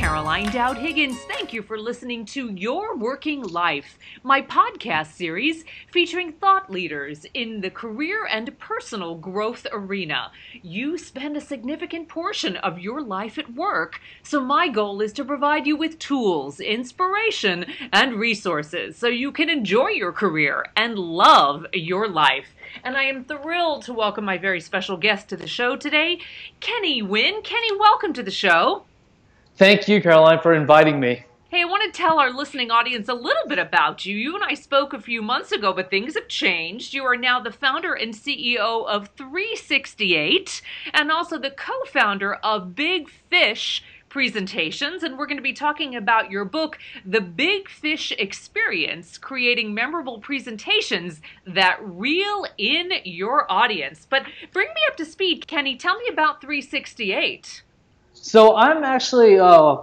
Caroline Dowd-Higgins. Thank you for listening to Your Working Life, my podcast series featuring thought leaders in the career and personal growth arena. You spend a significant portion of your life at work, so my goal is to provide you with tools, inspiration, and resources so you can enjoy your career and love your life. And I am thrilled to welcome my very special guest to the show today, Nguyen. Kenny, welcome to the show. Thank you, Caroline, for inviting me. Hey, I want to tell our listening audience a little bit about you. You and I spoke a few months ago, but things have changed. You are now the founder and CEO of 368 and also the co-founder of Big Fish Presentations, and we're going to be talking about your book, The Big Fish Experience, Creating Memorable Presentations That Reel in Your Audience. But bring me up to speed, Kenny. Tell me about 368. So I'm actually a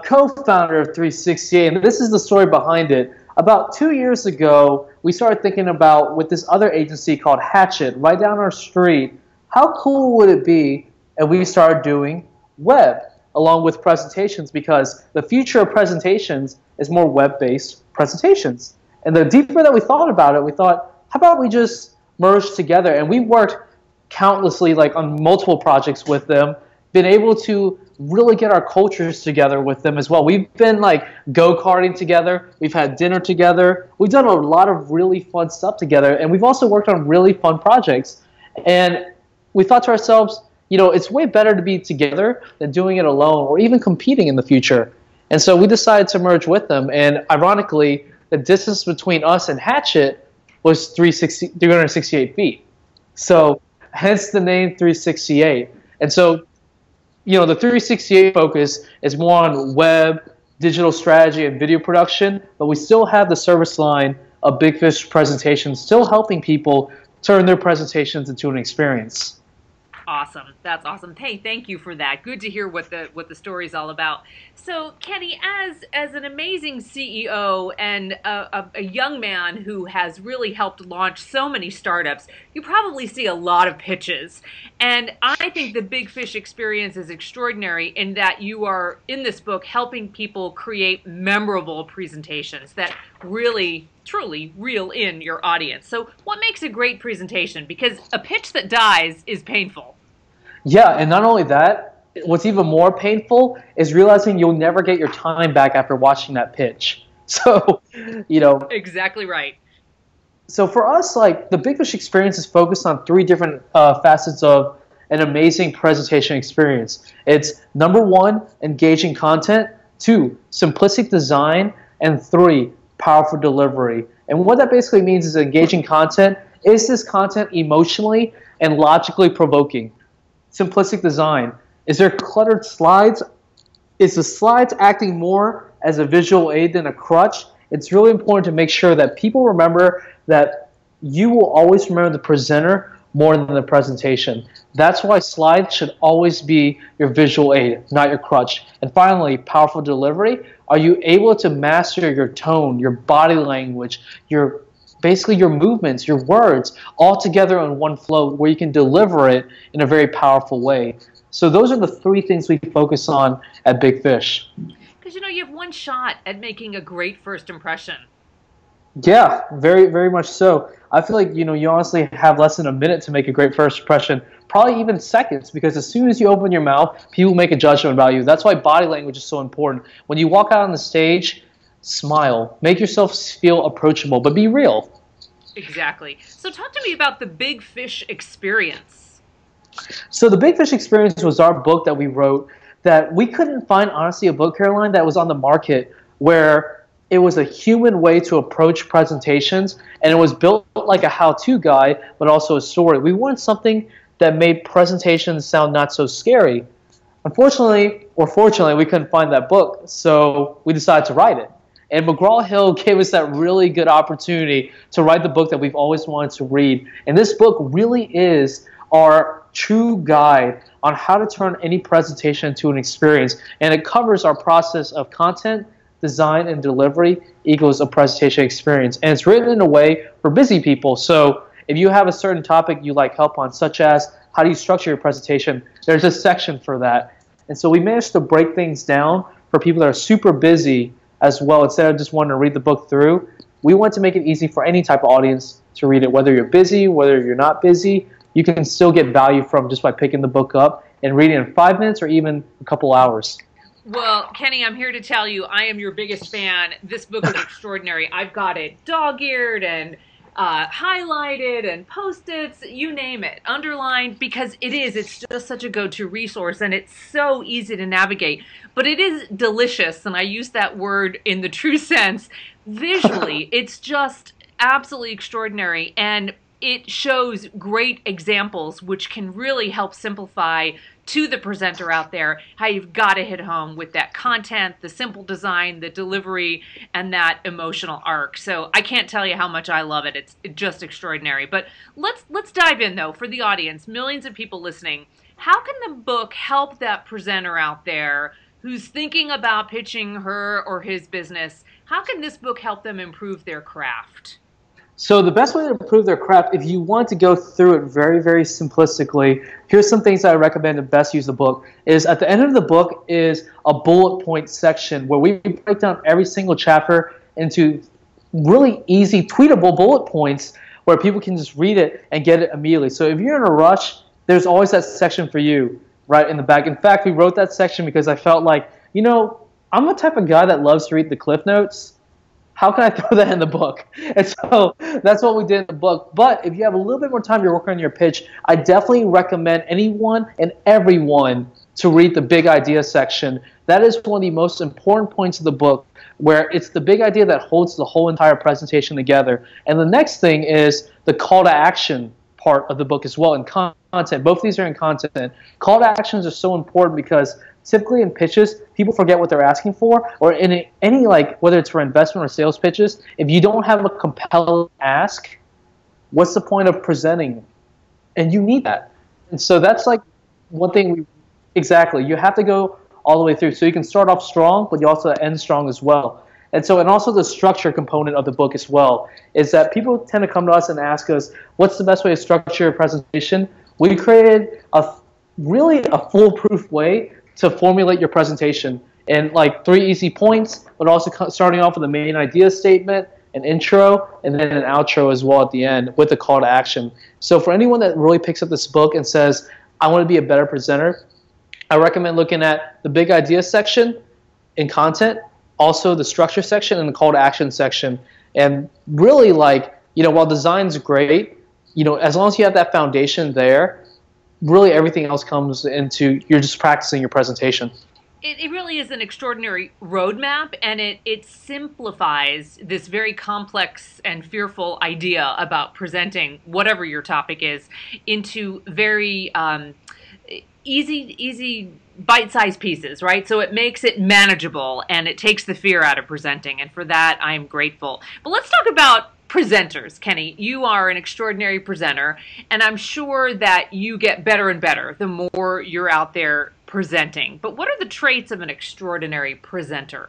co-founder of 368, and this is the story behind it. About 2 years ago, we started thinking about, with this other agency called Hatchet, right down our street, how cool would it be if we started doing web along with presentations, because the future of presentations is more web-based presentations. And the deeper that we thought about it, we thought, how about we just merge together? And we worked countlessly, like on multiple projects with them, been able to really get our cultures together with them as well. We've been like go-karting together. We've had dinner together. We've done a lot of really fun stuff together. And we've also worked on really fun projects. And we thought to ourselves, you know, it's way better to be together than doing it alone or even competing in the future. And so we decided to merge with them. And ironically, the distance between us and Hatchet was 368 feet. So hence the name 368. And so, you know, the 368 focus is more on web, digital strategy, and video production, but we still have the service line of Big Fish Presentations, still helping people turn their presentations into an experience. Awesome. That's awesome. Hey, thank you for that. Good to hear what the story is all about. So, Kenny, as an amazing CEO and a young man who has really helped launch so many startups, you probably see a lot of pitches. And I think the Big Fish experience is extraordinary in that you are, in this book, helping people create memorable presentations that really truly reel in your audience. So what makes a great presentation? Because a pitch that dies is painful. Yeah, and not only that, what's even more painful is realizing you'll never get your time back after watching that pitch. So, you know. Exactly right. So for us, like, the Big Fish experience is focused on three different facets of an amazing presentation experience. It's number one, engaging content, two, simplistic design, and three, powerful delivery. And what that basically means is engaging content. Is this content emotionally and logically provoking? Simplistic design. Is there cluttered slides? Is the slides acting more as a visual aid than a crutch? It's really important to make sure that people remember that you will always remember the presenter more than the presentation. That's why slides should always be your visual aid, not your crutch. And finally, powerful delivery. Are you able to master your tone, your body language, basically your movements, your words, all together in one flow where you can deliver it in a very powerful way? So those are the three things we focus on at Big Fish. Because, you know, you have one shot at making a great first impression. Yeah, very, very much so. I feel like, you know, you honestly have less than a minute to make a great first impression, probably even seconds, because as soon as you open your mouth, people make a judgment about you. That's why body language is so important. When you walk out on the stage, smile. Make yourself feel approachable, but be real. Exactly. So talk to me about the Big Fish experience. So the Big Fish experience was our book that we wrote that we couldn't find, honestly, a book, Caroline, that was on the market where it was a human way to approach presentations, and it was built like a how-to guide, but also a story. We wanted something that made presentations sound not so scary. Unfortunately, or fortunately, we couldn't find that book, so we decided to write it. And McGraw-Hill gave us that really good opportunity to write the book that we've always wanted to read. And this book really is our true guide on how to turn any presentation into an experience. And it covers our process of content, design, and delivery equals a presentation experience. And it's written in a way for busy people. So if you have a certain topic you like help on, such as how do you structure your presentation, there's a section for that. And so we managed to break things down for people that are super busy as well, instead of just wanting to read the book through. We want to make it easy for any type of audience to read it, whether you're busy, whether you're not busy. You can still get value from just by picking the book up and reading it in 5 minutes or even a couple hours. Well, Kenny, I'm here to tell you I am your biggest fan. This book is extraordinary. I've got it dog-eared and highlighted and post-its, you name it, underlined, because it's just such a go-to resource, and it's so easy to navigate. But it is delicious, and I use that word in the true sense. Visually, it's just absolutely extraordinary, and it shows great examples which can really help simplify to the presenter out there how you've got to hit home with that content, the simple design, the delivery, and that emotional arc. So I can't tell you how much I love it. It's just extraordinary. But let's dive in, though, for the audience, millions of people listening. How can the book help that presenter out there who's thinking about pitching her or his business? How can this book help them improve their craft? So the best way to improve their craft, if you want to go through it very, very simplistically, here's some things that I recommend to best use the book, is at the end of the book is a bullet point section where we break down every single chapter into really easy, tweetable bullet points where people can just read it and get it immediately. So if you're in a rush, there's always that section for you right in the back. In fact, we wrote that section because I felt like, I'm the type of guy that loves to read the Cliff Notes. How can I throw that in the book? And so that's what we did in the book. But if you have a little bit more time, you're working on your pitch, I definitely recommend anyone and everyone to read the big idea section. That is one of the most important points of the book, where it's the big idea that holds the whole entire presentation together. And the next thing is the call to action part of the book as well, in content. Both of these are in content. Call to actions are so important because typically in pitches, people forget what they're asking for, or in any, like, whether it's for investment or sales pitches, if you don't have a compelling ask, what's the point of presenting? And you need that. And so that's like one thing exactly, you have to go all the way through. So you can start off strong, but you also end strong as well. And also the structure component of the book as well is that people tend to come to us and ask us, what's the best way to structure a presentation? We created really a foolproof way to formulate your presentation in like 3 easy points, but also starting off with a main idea statement, an intro, and then an outro as well at the end with a call to action. So for anyone that really picks up this book and says, I want to be a better presenter, I recommend looking at the big idea section in content, also the structure section and the call to action section. And really, while design's great, as long as you have that foundation there, really everything else comes into, you're just practicing your presentation. It really is an extraordinary roadmap, and it simplifies this very complex and fearful idea about presenting whatever your topic is into very easy bite-sized pieces, right? So it makes it manageable, and it takes the fear out of presenting, and for that I am grateful. But let's talk about presenters. Kenny, you are an extraordinary presenter, and I'm sure that you get better and better the more you're out there presenting. But what are the traits of an extraordinary presenter?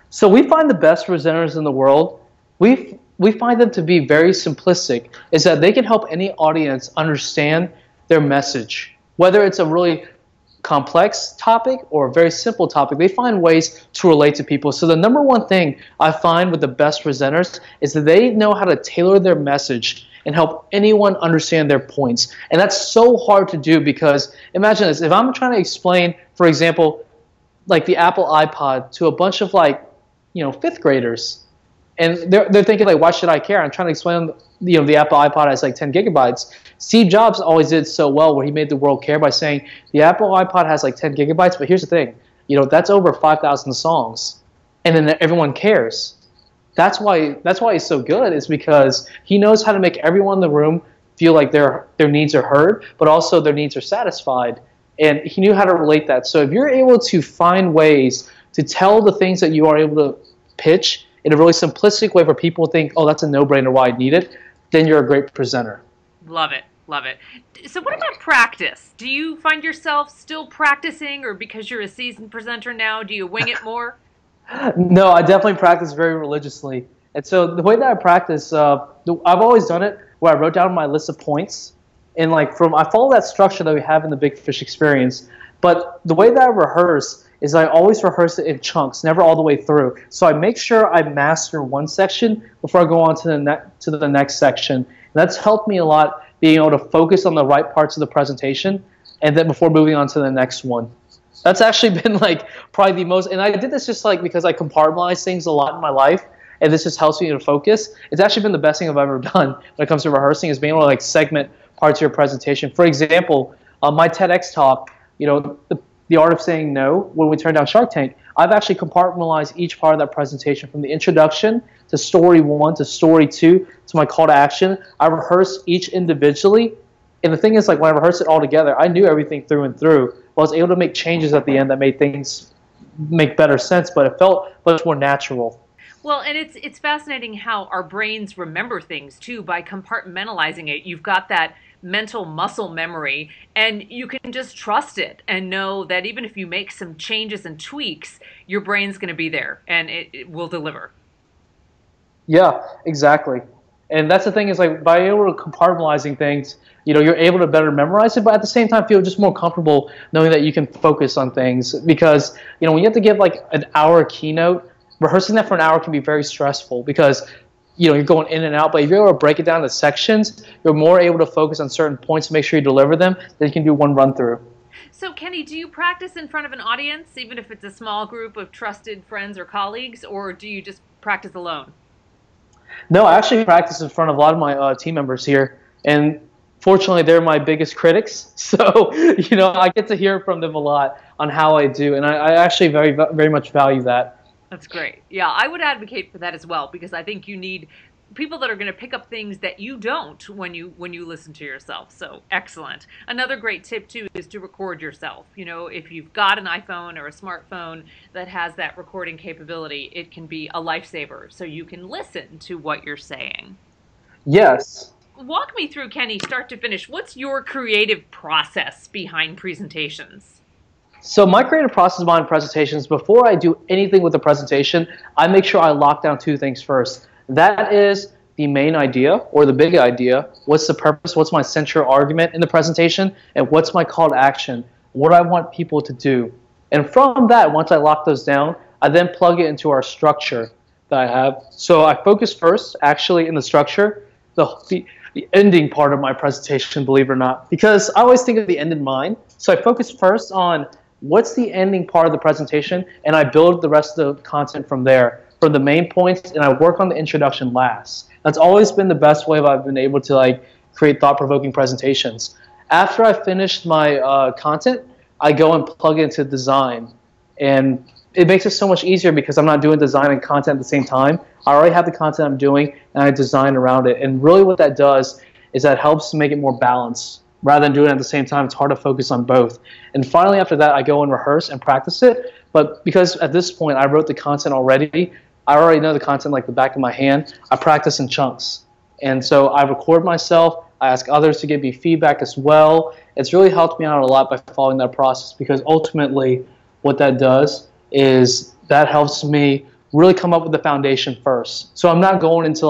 So we find the best presenters in the world, we find them to be very simplistic, is that they can help any audience understand their message. Whether it's a really complex topic or a very simple topic, they find ways to relate to people. So the number one thing I find with the best presenters is that they know how to tailor their message and help anyone understand their points. And that's so hard to do because imagine this, if I'm trying to explain, for example, like the Apple iPod to a bunch of fifth graders, and they're thinking like, why should I care? I'm trying to explain, the Apple iPod has like 10 gigabytes. Steve Jobs always did so well where he made the world care by saying the Apple iPod has like 10 gigabytes, but here's the thing, that's over 5,000 songs, and then everyone cares. That's why he's so good, is because he knows how to make everyone in the room feel like their needs are heard, but also their needs are satisfied, and he knew how to relate that. So if you're able to find ways to tell the things that you are able to pitch in a really simplistic way where people think, oh, that's a no-brainer, why I need it, then you're a great presenter. Love it. Love it. So what about practice? Do you find yourself still practicing, or because you're a seasoned presenter now, do you wing it more? No, I definitely practice very religiously. And so the way that I practice, I've always done it where I wrote down my list of points. And I follow that structure that we have in the Big Fish experience. But the way that I rehearse is I always rehearse it in chunks, never all the way through. So I make sure I master one section before I go on to the next section. And that's helped me a lot, being able to focus on the right parts of the presentation, and then before moving on to the next one. That's actually been like probably the most, and I did this just like because I compartmentalize things a lot in my life, and this just helps me to focus. It's actually been the best thing I've ever done when it comes to rehearsing, is being able to like segment parts of your presentation. For example, my TEDx talk, the art of saying no when we turn down Shark Tank, I've actually compartmentalized each part of that presentation, from the introduction to story 1 to story 2 to my call to action. I rehearse each individually, and the thing is, like, when I rehearsed it all together, I knew everything through and through. I was able to make changes at the end that made things make better sense, but it felt much more natural. Well, and it's fascinating how our brains remember things too by compartmentalizing it. You've got that mental muscle memory, and you can just trust it and know that even if you make some changes and tweaks, your brain's going to be there and it will deliver. Yeah, exactly. And that's the thing, is like by able to compartmentalizing things, you're able to better memorize it, but at the same time feel just more comfortable knowing that you can focus on things. Because when you have to give like an hour keynote, rehearsing that for an hour can be very stressful, because you're going in and out. But if you're able to break it down to sections, you're more able to focus on certain points to make sure you deliver them, then you can do one run through. So, Kenny, do you practice in front of an audience, even if it's a small group of trusted friends or colleagues, or do you just practice alone? No, I actually practice in front of a lot of my team members here, and fortunately, they're my biggest critics. So, I get to hear from them a lot on how I do, and I actually very, very much value that. That's great. Yeah, I would advocate for that as well, because I think you need people that are going to pick up things that you don't when you listen to yourself. So excellent. Another great tip too is to record yourself. If you've got an iPhone or a smartphone that has that recording capability, it can be a lifesaver, so you can listen to what you're saying. Yes. Walk me through, Kenny, start to finish. What's your creative process behind presentations? So my creative process behind presentations, before I do anything with the presentation, I make sure I lock down 2 things first. That is the main idea, or the big idea. What's the purpose? What's my central argument in the presentation? And what's my call to action? What do I want people to do? And from that, once I lock those down, I then plug it into our structure that I have. So I focus first, actually, in the structure, the ending part of my presentation, believe it or not, because I always think of the end in mind. So I focus first on what's the ending part of the presentation, and I build the rest of the content from there, from the main points, and I work on the introduction last. That's always been the best way I've been able to create thought-provoking presentations. After I finished my content, I go and plug it into design, and it makes it so much easier because I'm not doing design and content at the same time. I already have the content I'm doing, and I design around it. And really what that does is that helps make it more balanced. Rather than doing it at the same time, it's hard to focus on both. And finally, after that, I go and rehearse and practice it. But because at this point, I wrote the content already, I already know the content like the back of my hand, I practice in chunks. And so I record myself. I ask others to give me feedback as well. It's really helped me out a lot by following that process, because ultimately what that does is that helps me really come up with the foundation first. So I'm not going into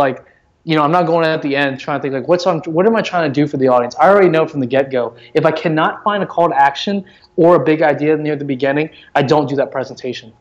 I'm not going at the end trying to think what am I trying to do for the audience? I already know from the get-go. If I cannot find a call to action or a big idea near the beginning, I don't do that presentation.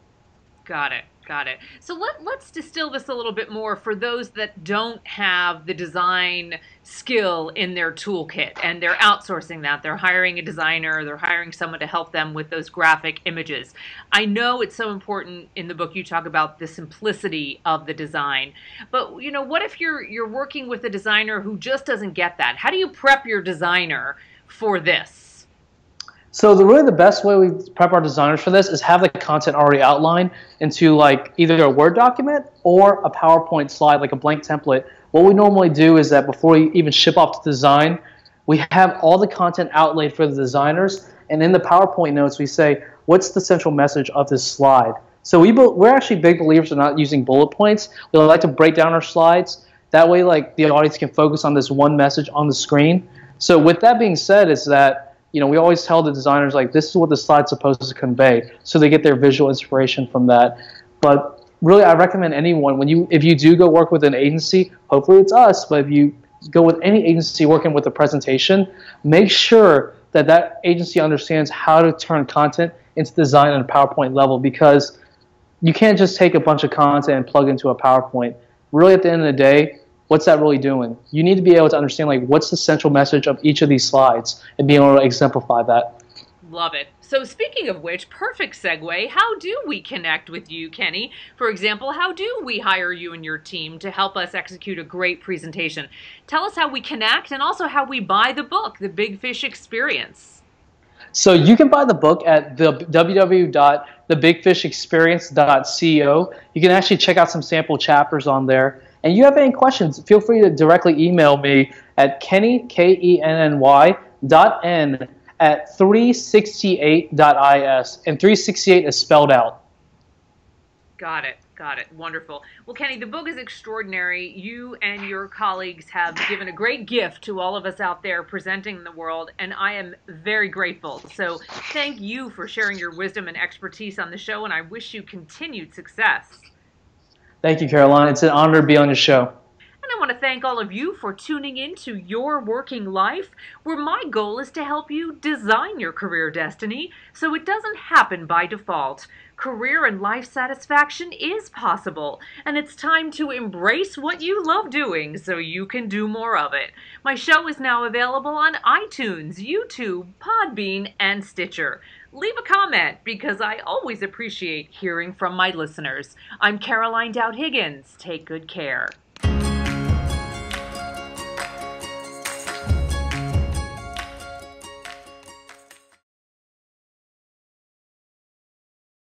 Got it. Got it. So let's distill this a little bit more for those that don't have the design skill in their toolkit and they're outsourcing that. They're hiring a designer, they're hiring someone to help them with those graphic images. I know it's so important in the book you talk about the simplicity of the design. But what if you're working with a designer who just doesn't get that? How do you prep your designer for this? So really the best way we prep our designers for this is have the content already outlined into either a Word document or a PowerPoint slide, like a blank template. What we normally do is that before we even ship off to design, we have all the content outlaid for the designers, and in the PowerPoint notes we say, what's the central message of this slide? So we're actually big believers in not using bullet points. We like to break down our slides. That way the audience can focus on this one message on the screen. So with that being said, is that we always tell the designers, this is what the slide's supposed to convey, so they get their visual inspiration from that. But really, I recommend anyone, if you do go work with an agency, hopefully it's us, but if you go with any agency working with a presentation, make sure that that agency understands how to turn content into design on a PowerPoint level, because you can't just take a bunch of content and plug into a PowerPoint. Really, at the end of the day, what's that really doing? You need to be able to understand, like, what's the central message of each of these slides and being able to exemplify that. Love it. So speaking of which, perfect segue, how do we connect with you, Kenny? For example, how do we hire you and your team to help us execute a great presentation? Tell us how we connect and also how we buy the book, The Big Fish Experience. So you can buy the book at the www.thebigfishexperience.co. You can actually check out some sample chapters on there. And if you have any questions, feel free to directly email me at Kenny, Kenny, .n at 368.is. And 368 is spelled out. Got it. Got it. Wonderful. Well, Kenny, the book is extraordinary. You and your colleagues have given a great gift to all of us out there presenting in the world, and I am very grateful. So thank you for sharing your wisdom and expertise on the show, and I wish you continued success. Thank you, Caroline. It's an honor to be on your show. And I want to thank all of you for tuning in to Your Working Life, where my goal is to help you design your career destiny so it doesn't happen by default. Career and life satisfaction is possible, and it's time to embrace what you love doing so you can do more of it. My show is now available on iTunes, YouTube, Podbean, and Stitcher. Leave a comment because I always appreciate hearing from my listeners. I'm Caroline Dowd-Higgins. Take good care.